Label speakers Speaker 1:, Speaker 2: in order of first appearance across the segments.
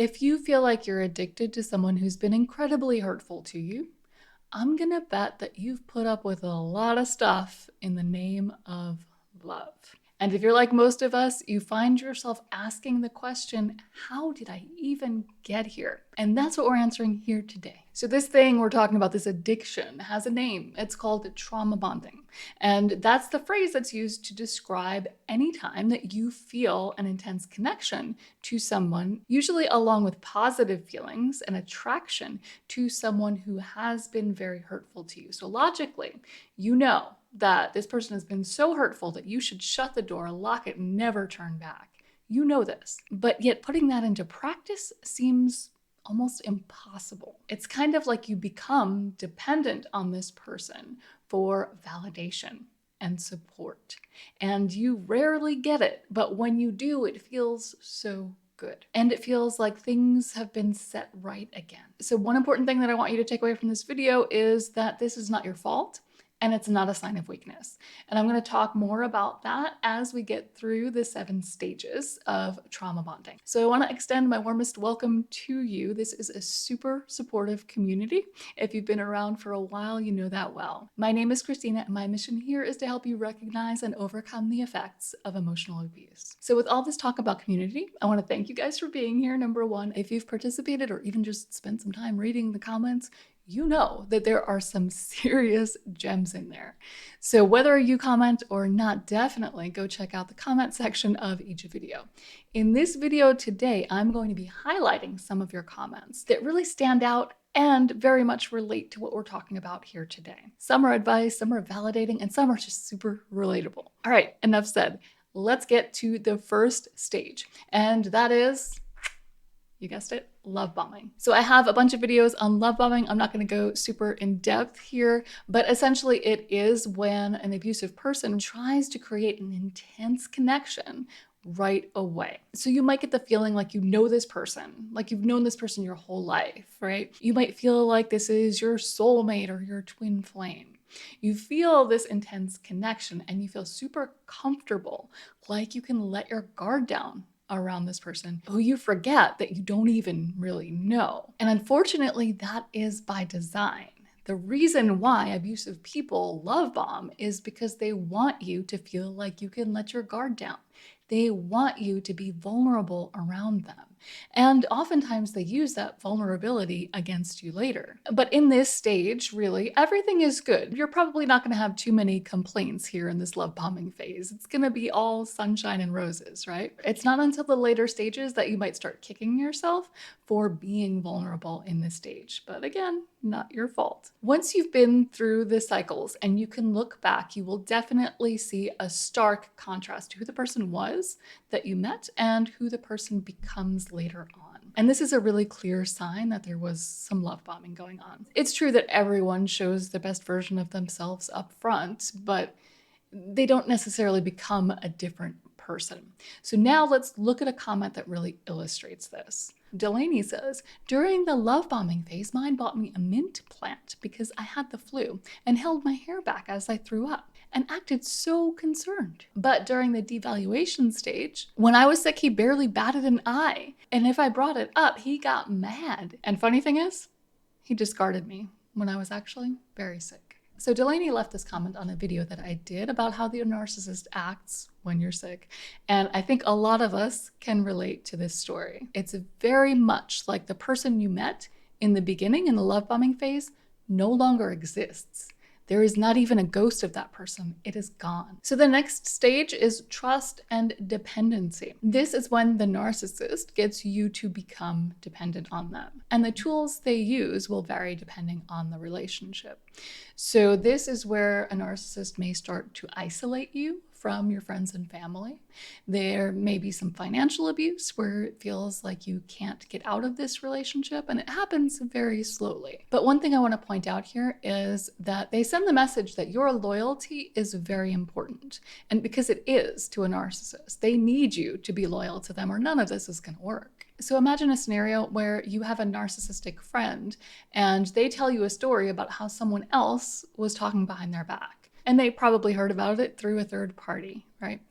Speaker 1: If you feel like you're addicted to someone who's been incredibly hurtful to you, I'm gonna bet that you've put up with a lot of stuff in the name of love. And if you're like most of us, you find yourself asking the question, how did I even get here? And that's what we're answering here today. So this thing we're talking about, this addiction, has a name. It's called trauma bonding. And that's the phrase that's used to describe any time that you feel an intense connection to someone, usually along with positive feelings and attraction to someone who has been very hurtful to you. So logically, you know that this person has been so hurtful that you should shut the door, lock it, and never turn back. You know this, but yet putting that into practice seems almost impossible. It's kind of like you become dependent on this person for validation and support, and you rarely get it, but when you do, it feels so good. And it feels like things have been set right again. So one important thing that I want you to take away from this video is that this is not your fault. And it's not a sign of weakness. And I'm going to talk more about that as we get through the 7 stages of trauma bonding. So I want to extend my warmest welcome to you. This is a super supportive community. If you've been around for a while, you know that well. My name is Christina, and my mission here is to help you recognize and overcome the effects of emotional abuse. So with all this talk about community, I want to thank you guys for being here. Number one, if you've participated or even just spent some time reading the comments, you know that there are some serious gems in there. So whether you comment or not, definitely go check out the comment section of each video. In this video today, I'm going to be highlighting some of your comments that really stand out and very much relate to what we're talking about here today. Some are advice, some are validating, and some are just super relatable. All right, enough said. Let's get to the first stage, and that is, you guessed it, love bombing. So I have a bunch of videos on love bombing. I'm not going to go super in depth here, but essentially it is when an abusive person tries to create an intense connection right away. So you might get the feeling like you know this person, like you've known this person your whole life, right? You might feel like this is your soulmate or your twin flame. You feel this intense connection and you feel super comfortable, like you can let your guard down around this person who you forget that you don't even really know. And unfortunately, that is by design. The reason why abusive people love bomb is because they want you to feel like you can let your guard down. They want you to be vulnerable around them. And oftentimes they use that vulnerability against you later. But in this stage, really, everything is good. You're probably not going to have too many complaints here in this love bombing phase. It's going to be all sunshine and roses, right? It's not until the later stages that you might start kicking yourself for being vulnerable in this stage. But again, not your fault. Once you've been through the cycles and you can look back, you will definitely see a stark contrast to who the person was that you met and who the person becomes later on. And this is a really clear sign that there was some love bombing going on. It's true that everyone shows the best version of themselves up front, but they don't necessarily become a different person. So now let's look at a comment that really illustrates this. Delaney says, during the love bombing phase, mine bought me a mint plant because I had the flu and held my hair back as I threw up and acted so concerned. But during the devaluation stage, when I was sick, he barely batted an eye. And if I brought it up, he got mad. And funny thing is, he discarded me when I was actually very sick. So Delaney left this comment on a video that I did about how the narcissist acts when you're sick. And I think a lot of us can relate to this story. It's very much like the person you met in the beginning in the love bombing phase no longer exists. There is not even a ghost of that person. It is gone. So the next stage is trust and dependency. This is when the narcissist gets you to become dependent on them. And the tools they use will vary depending on the relationship. So this is where a narcissist may start to isolate you from your friends and family. There may be some financial abuse where it feels like you can't get out of this relationship, and it happens very slowly. But one thing I want to point out here is that they send the message that your loyalty is very important. And because it is to a narcissist, they need you to be loyal to them or none of this is going to work. So imagine a scenario where you have a narcissistic friend and they tell you a story about how someone else was talking behind their back. And they probably heard about it through a third party, right?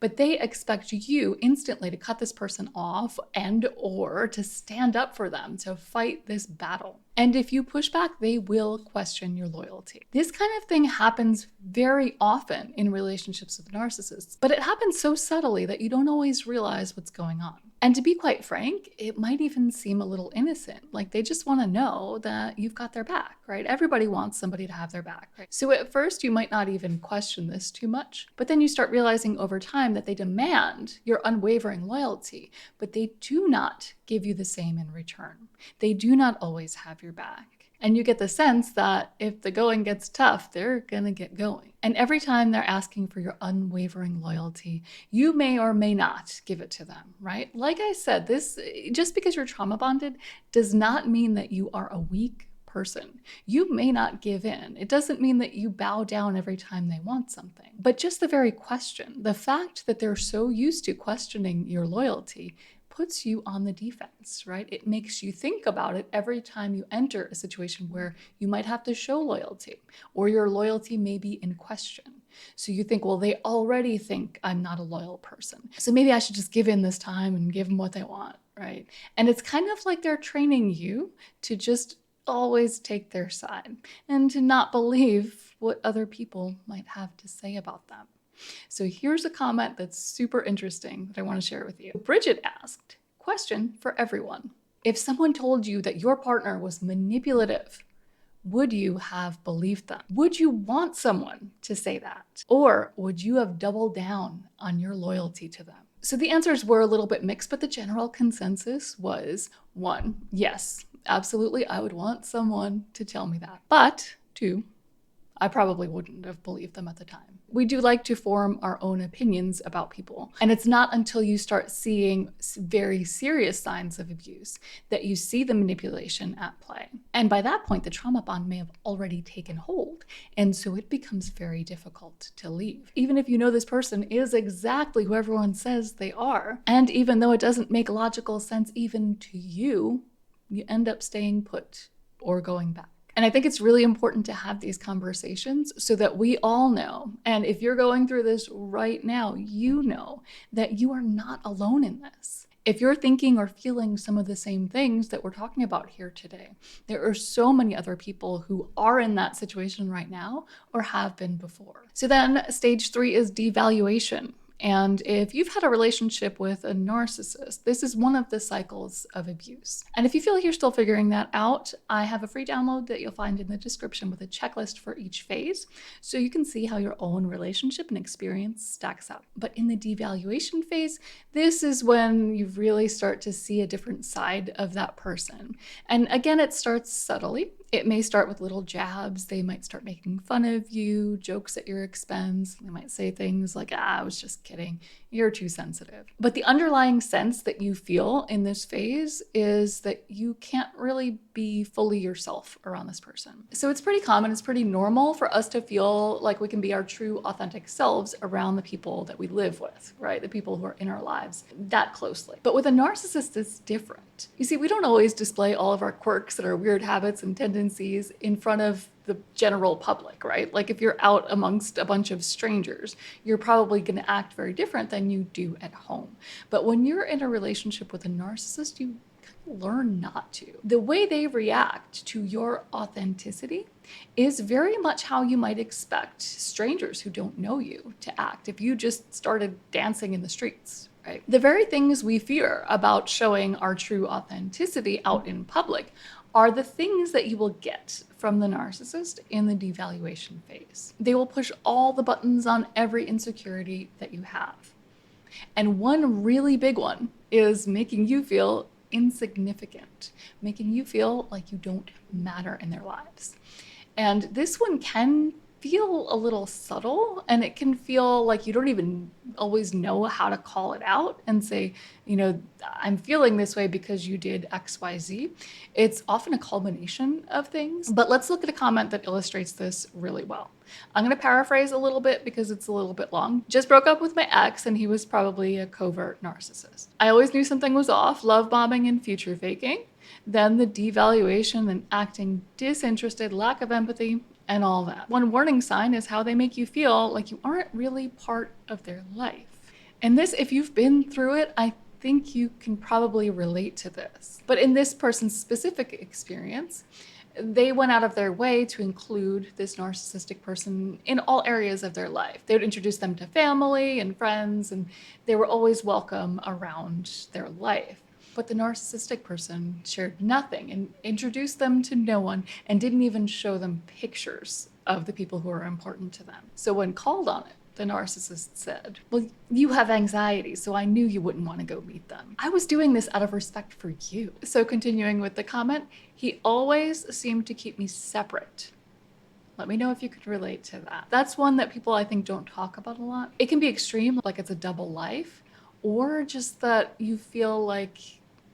Speaker 1: but they expect you instantly to cut this person off and or to stand up for them, to fight this battle. And if you push back, they will question your loyalty. This kind of thing happens very often in relationships with narcissists, but it happens so subtly that you don't always realize what's going on. And to be quite frank, it might even seem a little innocent. Like they just want to know that you've got their back, right? Everybody wants somebody to have their back, right? So at first you might not even question this too much, but then you start realizing over time that they demand your unwavering loyalty, but they do not give you the same in return. They do not always have your back. And you get the sense that if the going gets tough, they're going to get going. And every time they're asking for your unwavering loyalty, you may or may not give it to them, right? Like I said, this just because you're trauma bonded does not mean that you are a weak person. You may not give in. It doesn't mean that you bow down every time they want something. But just the very question, the fact that they're so used to questioning your loyalty puts you on the defense, right? It makes you think about it every time you enter a situation where you might have to show loyalty or your loyalty may be in question. So you think, well, they already think I'm not a loyal person, so maybe I should just give in this time and give them what they want, right? And it's kind of like they're training you to just always take their side and to not believe what other people might have to say about them. So here's a comment that's super interesting that I want to share with you. Bridget asked, question for everyone. If someone told you that your partner was manipulative, would you have believed them? Would you want someone to say that? Or would you have doubled down on your loyalty to them? So the answers were a little bit mixed, but the general consensus was 1, yes, absolutely, I would want someone to tell me that. But 2, I probably wouldn't have believed them at the time. We do like to form our own opinions about people. And it's not until you start seeing very serious signs of abuse that you see the manipulation at play. And by that point, the trauma bond may have already taken hold. And so it becomes very difficult to leave. Even if you know this person is exactly who everyone says they are, and even though it doesn't make logical sense even to you, you end up staying put or going back. And I think it's really important to have these conversations so that we all know, and if you're going through this right now, you know that you are not alone in this. If you're thinking or feeling some of the same things that we're talking about here today, there are so many other people who are in that situation right now or have been before. So then stage 3 is devaluation. And if you've had a relationship with a narcissist, this is one of the cycles of abuse. And if you feel like you're still figuring that out, I have a free download that you'll find in the description with a checklist for each phase, so you can see how your own relationship and experience stacks up. But in the devaluation phase, this is when you really start to see a different side of that person. And again, it starts subtly. It may start with little jabs. They might start making fun of you, jokes at your expense. They might say things like, I was just kidding. You're too sensitive. But the underlying sense that you feel in this phase is that you can't really be fully yourself around this person. So it's pretty common, it's pretty normal for us to feel like we can be our true authentic selves around the people that we live with, right? The people who are in our lives that closely. But with a narcissist, it's different. You see, we don't always display all of our quirks and our weird habits and tendencies in front of the general public, right? Like if you're out amongst a bunch of strangers, you're probably going to act very different than you do at home. But when you're in a relationship with a narcissist, you learn not to. The way they react to your authenticity is very much how you might expect strangers who don't know you to act if you just started dancing in the streets. Right? The very things we fear about showing our true authenticity out in public are the things that you will get from the narcissist in the devaluation phase. They will push all the buttons on every insecurity that you have. And one really big one is making you feel insignificant, making you feel like you don't matter in their lives. And this one can feel a little subtle, and it can feel like you don't even always know how to call it out and say, you know, I'm feeling this way because you did XYZ. It's often a culmination of things, but let's look at a comment that illustrates this really well. I'm going to paraphrase a little bit because it's a little bit long. Just broke up with my ex and he was probably a covert narcissist. I always knew something was off, love bombing and future faking. Then the devaluation and acting disinterested, lack of empathy, and all that. One warning sign is how they make you feel like you aren't really part of their life. And this, if you've been through it, I think you can probably relate to this. But in this person's specific experience, they went out of their way to include this narcissistic person in all areas of their life. They would introduce them to family and friends, and they were always welcome around their life. But the narcissistic person shared nothing and introduced them to no one and didn't even show them pictures of the people who are important to them. So when called on it, the narcissist said, well, you have anxiety, so I knew you wouldn't want to go meet them. I was doing this out of respect for you. So continuing with the comment, he always seemed to keep me separate. Let me know if you could relate to that. That's one that people, I think, don't talk about a lot. It can be extreme, like it's a double life, or just that you feel like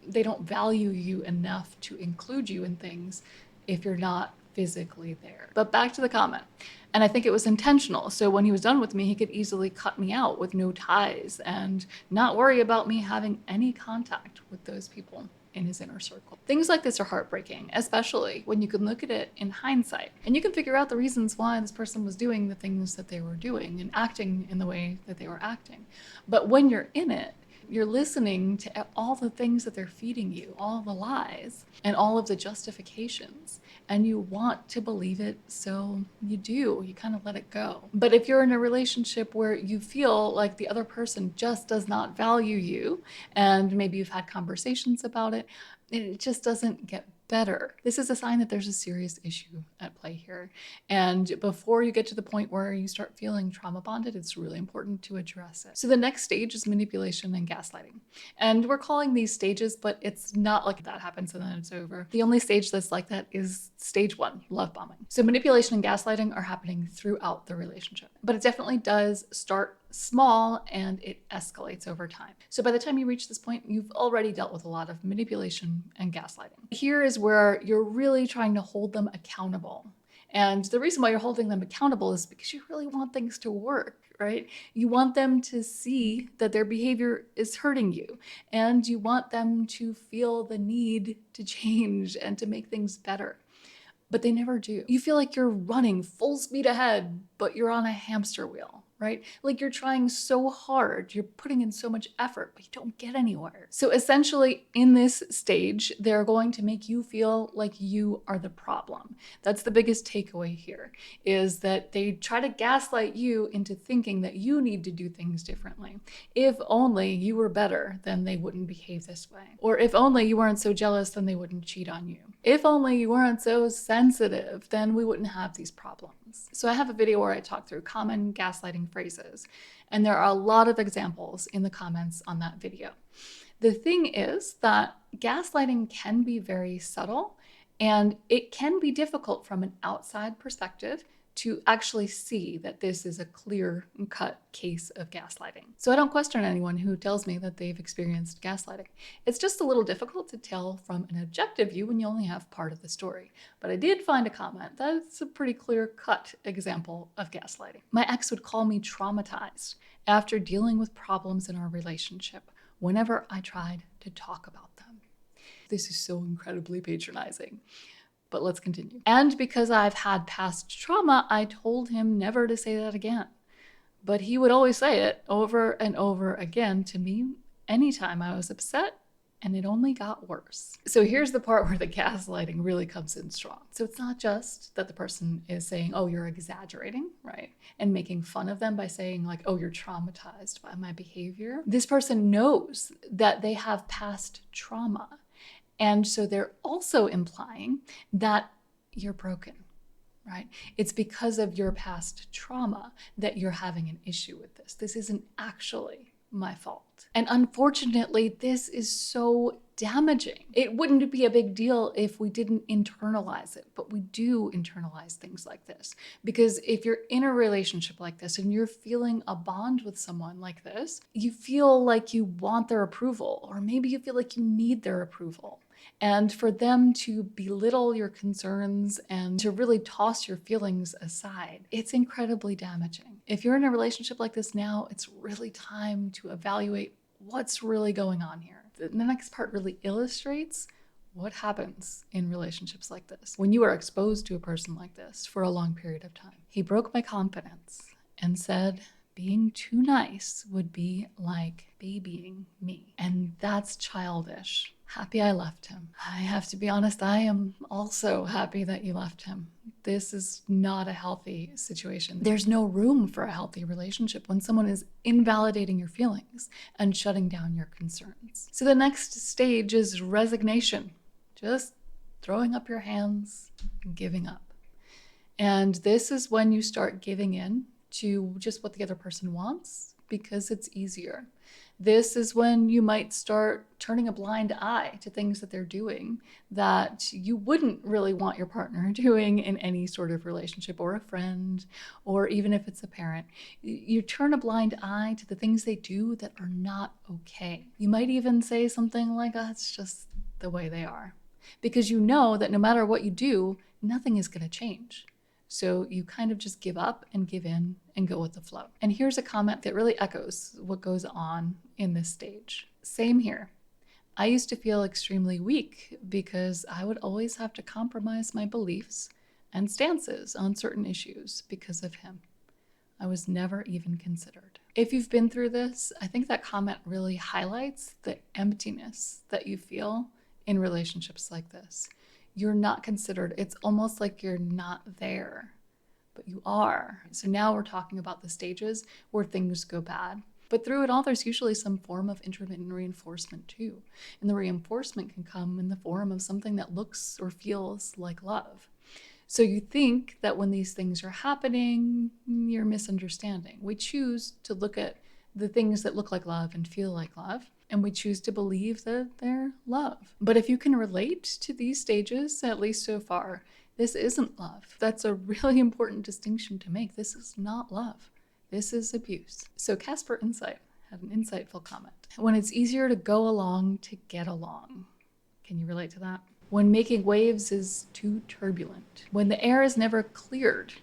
Speaker 1: they don't value you enough to include you in things if you're not physically there. But back to the comment. And I think it was intentional. So when he was done with me, he could easily cut me out with no ties and not worry about me having any contact with those people in his inner circle. Things like this are heartbreaking, especially when you can look at it in hindsight and you can figure out the reasons why this person was doing the things that they were doing and acting in the way that they were acting. But when you're in it, you're listening to all the things that they're feeding you, all the lies and all of the justifications, and you want to believe it, so you do. You kind of let it go. But if you're in a relationship where you feel like the other person just does not value you, and maybe you've had conversations about it, it just doesn't get better. This is a sign that there's a serious issue at play here. And before you get to the point where you start feeling trauma bonded, it's really important to address it. So the next stage is manipulation and gaslighting. And we're calling these stages, but it's not like that happens and then it's over. The only stage that's like that is stage 1, love bombing. So manipulation and gaslighting are happening throughout the relationship, but it definitely does start small and it escalates over time. So by the time you reach this point, you've already dealt with a lot of manipulation and gaslighting. Here is where you're really trying to hold them accountable. And the reason why you're holding them accountable is because you really want things to work, right? You want them to see that their behavior is hurting you, and you want them to feel the need to change and to make things better. But they never do. You feel like you're running full speed ahead, but you're on a hamster wheel, right? Like you're trying so hard, you're putting in so much effort, but you don't get anywhere. So essentially in this stage, they're going to make you feel like you are the problem. That's the biggest takeaway here, is that they try to gaslight you into thinking that you need to do things differently. If only you were better, then they wouldn't behave this way. Or if only you weren't so jealous, then they wouldn't cheat on you. If only you weren't so sensitive, then we wouldn't have these problems. So I have a video where I talk through common gaslighting phrases, and there are a lot of examples in the comments on that video. The thing is that gaslighting can be very subtle, and it can be difficult from an outside perspective to actually see that this is a clear-cut case of gaslighting. So I don't question anyone who tells me that they've experienced gaslighting. It's just a little difficult to tell from an objective view when you only have part of the story. But I did find a comment that's a pretty clear-cut example of gaslighting. My ex would call me traumatized after dealing with problems in our relationship whenever I tried to talk about them. This is so incredibly patronizing. But let's continue. And because I've had past trauma, I told him never to say that again. But he would always say it over and over again to me anytime I was upset, and it only got worse. So here's the part where the gaslighting really comes in strong. So it's not just that the person is saying, oh, you're exaggerating, right? And making fun of them by saying like, oh, you're traumatized by my behavior. This person knows that they have past trauma. And so they're also implying that you're broken, right? It's because of your past trauma that you're having an issue with this. This isn't actually my fault. And unfortunately, this is so damaging. It wouldn't be a big deal if we didn't internalize it, but we do internalize things like this. Because if you're in a relationship like this and you're feeling a bond with someone like this, you feel like you want their approval, or maybe you feel like you need their approval. And for them to belittle your concerns and to really toss your feelings aside, it's incredibly damaging. If you're in a relationship like this now, it's really time to evaluate what's really going on here. The next part really illustrates what happens in relationships like this when you are exposed to a person like this for a long period of time. He broke my confidence and said, being too nice would be like babying me. And that's childish. Happy I left him. I have to be honest, I am also happy that you left him. This is not a healthy situation. There's no room for a healthy relationship when someone is invalidating your feelings and shutting down your concerns. So the next stage is resignation. Just throwing up your hands and giving up. And this is when you start giving in to just what the other person wants because it's easier. This is when you might start turning a blind eye to things that they're doing that you wouldn't really want your partner doing in any sort of relationship, or a friend, or even if it's a parent. You turn a blind eye to the things they do that are not okay. You might even say something like, oh, it's just the way they are. Because you know that no matter what you do, nothing is going to change. So you kind of just give up and give in and go with the flow. And here's a comment that really echoes what goes on in this stage. Same here. I used to feel extremely weak because I would always have to compromise my beliefs and stances on certain issues because of him. I was never even considered. If you've been through this, I think that comment really highlights the emptiness that you feel in relationships like this. You're not considered. It's almost like you're not there, but you are. So now we're talking about the stages where things go bad. But through it all, there's usually some form of intermittent reinforcement too. And the reinforcement can come in the form of something that looks or feels like love. So you think that when these things are happening, you're misunderstanding. We choose to look at the things that look like love and feel like love, and we choose to believe that they're love. But if you can relate to these stages, at least so far, this isn't love. That's a really important distinction to make. This is not love. This is abuse. So Casper Insight had an insightful comment. When it's easier to go along to get along. Can you relate to that? When making waves is too turbulent. When the air is never cleared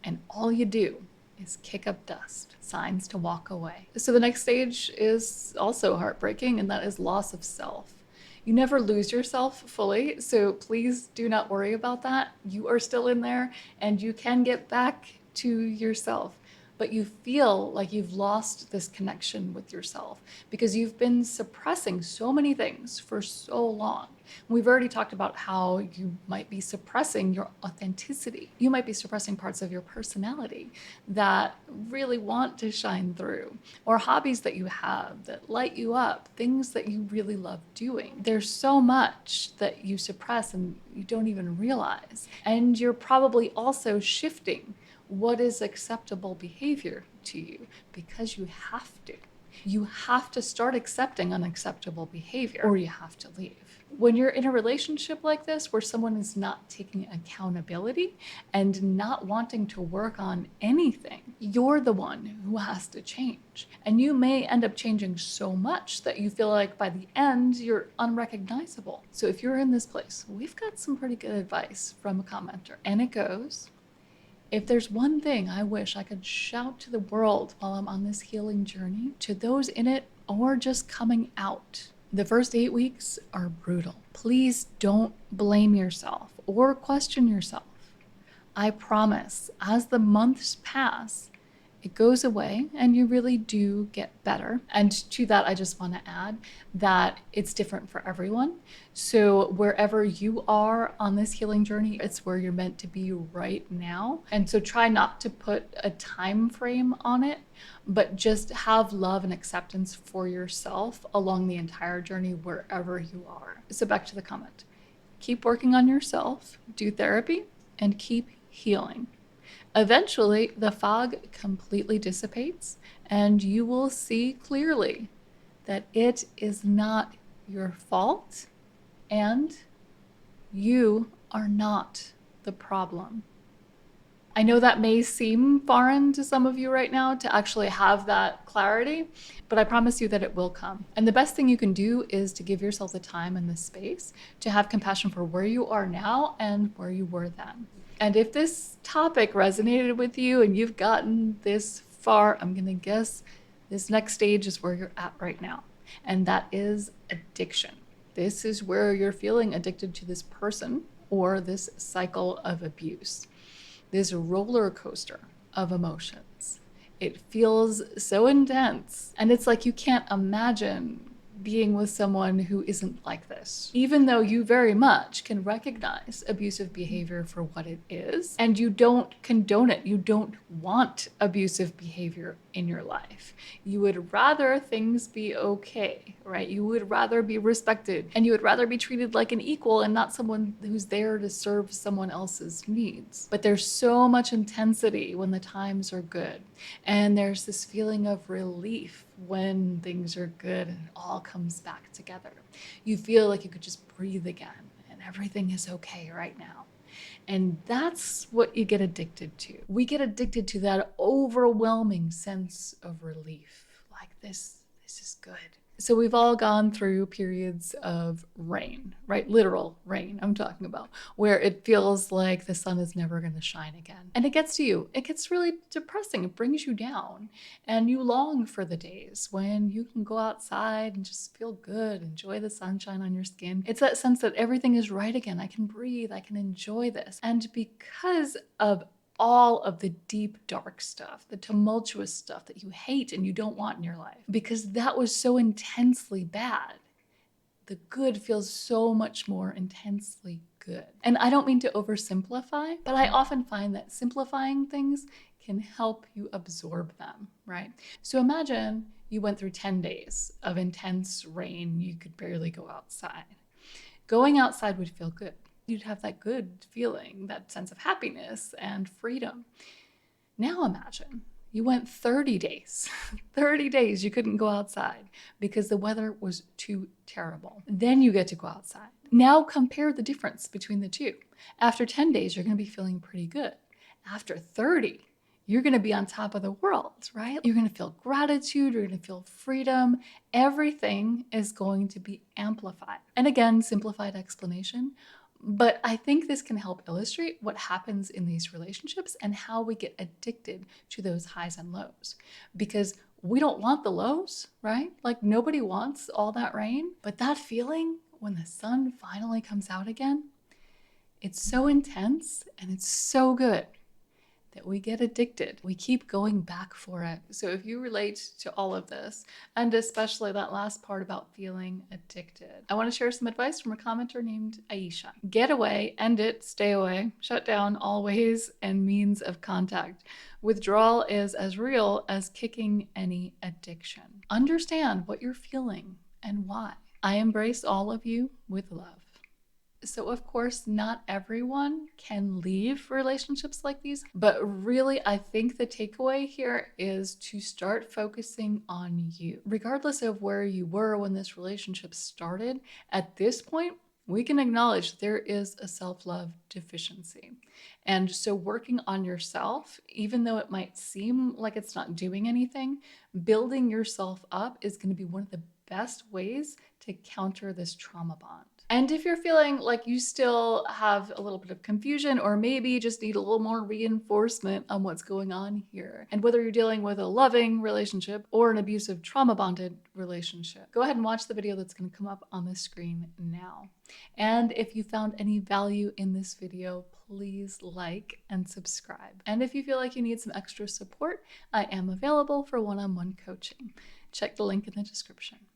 Speaker 1: and all you do is kick up dust. Signs to walk away. So the next stage is also heartbreaking, and that is loss of self. You never lose yourself fully, so please do not worry about that. You are still in there, and you can get back to yourself. But you feel like you've lost this connection with yourself because you've been suppressing so many things for so long. We've already talked about how you might be suppressing your authenticity. You might be suppressing parts of your personality that really want to shine through, or hobbies that you have that light you up, things that you really love doing. There's so much that you suppress and you don't even realize. And you're probably also shifting what is acceptable behavior to you because you have to. You have to start accepting unacceptable behavior or you have to leave. When you're in a relationship like this where someone is not taking accountability and not wanting to work on anything, you're the one who has to change. And you may end up changing so much that you feel like by the end you're unrecognizable. So if you're in this place, we've got some pretty good advice from a commenter. And it goes, if there's one thing I wish I could shout to the world while I'm on this healing journey, to those in it or just coming out, the first 8 weeks are brutal. Please don't blame yourself or question yourself. I promise, as the months pass, it goes away and you really do get better. And to that, I just want to add that it's different for everyone. So wherever you are on this healing journey, it's where you're meant to be right now. And so try not to put a time frame on it, but just have love and acceptance for yourself along the entire journey wherever you are. So back to the comment. Keep working on yourself, do therapy, and keep healing. Eventually, the fog completely dissipates and you will see clearly that it is not your fault and you are not the problem. I know that may seem foreign to some of you right now to actually have that clarity, but I promise you that it will come. And the best thing you can do is to give yourself the time and the space to have compassion for where you are now and where you were then. And if this topic resonated with you and you've gotten this far, I'm going to guess this next stage is where you're at right now. And that is addiction. This is where you're feeling addicted to this person or this cycle of abuse, this roller coaster of emotions. It feels so intense. And it's like you can't imagine being with someone who isn't like this, even though you very much can recognize abusive behavior for what it is, and you don't condone it. You don't want abusive behavior in your life. You would rather things be okay, right? You would rather be respected, and you would rather be treated like an equal and not someone who's there to serve someone else's needs. But there's so much intensity when the times are good, and there's this feeling of relief when things are good and it all comes back together. You feel like you could just breathe again and everything is okay right now. And that's what you get addicted to. We get addicted to that overwhelming sense of relief. Like this is good. So we've all gone through periods of rain, right? Literal rain, I'm talking about, where it feels like the sun is never going to shine again. And it gets to you. It gets really depressing. It brings you down. And you long for the days when you can go outside and just feel good, enjoy the sunshine on your skin. It's that sense that everything is right again. I can breathe. I can enjoy this. And because of all of the deep, dark stuff, the tumultuous stuff that you hate and you don't want in your life, because that was so intensely bad, the good feels so much more intensely good. And I don't mean to oversimplify, but I often find that simplifying things can help you absorb them, right? So imagine you went through 10 days of intense rain, you could barely go outside. Going outside would feel good. You'd have that good feeling, that sense of happiness and freedom. Now imagine you went 30 days. 30 days you couldn't go outside because the weather was too terrible. Then you get to go outside. Now compare the difference between the two. After 10 days, you're going to be feeling pretty good. After 30, you're going to be on top of the world, right? You're going to feel gratitude. You're going to feel freedom. Everything is going to be amplified. And again, simplified explanation. But I think this can help illustrate what happens in these relationships and how we get addicted to those highs and lows. Because we don't want the lows, right? Like nobody wants all that rain. But that feeling when the sun finally comes out again, it's so intense and it's so good that we get addicted. We keep going back for it. So if you relate to all of this, and especially that last part about feeling addicted, I want to share some advice from a commenter named Aisha. Get away, end it, stay away, shut down all ways and means of contact. Withdrawal is as real as kicking any addiction. Understand what you're feeling and why. I embrace all of you with love. So of course, not everyone can leave relationships like these, but really I think the takeaway here is to start focusing on you. Regardless of where you were when this relationship started, at this point, we can acknowledge there is a self-love deficiency. And so working on yourself, even though it might seem like it's not doing anything, building yourself up is going to be one of the best ways to counter this trauma bond. And if you're feeling like you still have a little bit of confusion or maybe just need a little more reinforcement on what's going on here, and whether you're dealing with a loving relationship or an abusive trauma bonded relationship, go ahead and watch the video that's going to come up on the screen now. And if you found any value in this video, please like and subscribe. And if you feel like you need some extra support, I am available for one-on-one coaching. Check the link in the description.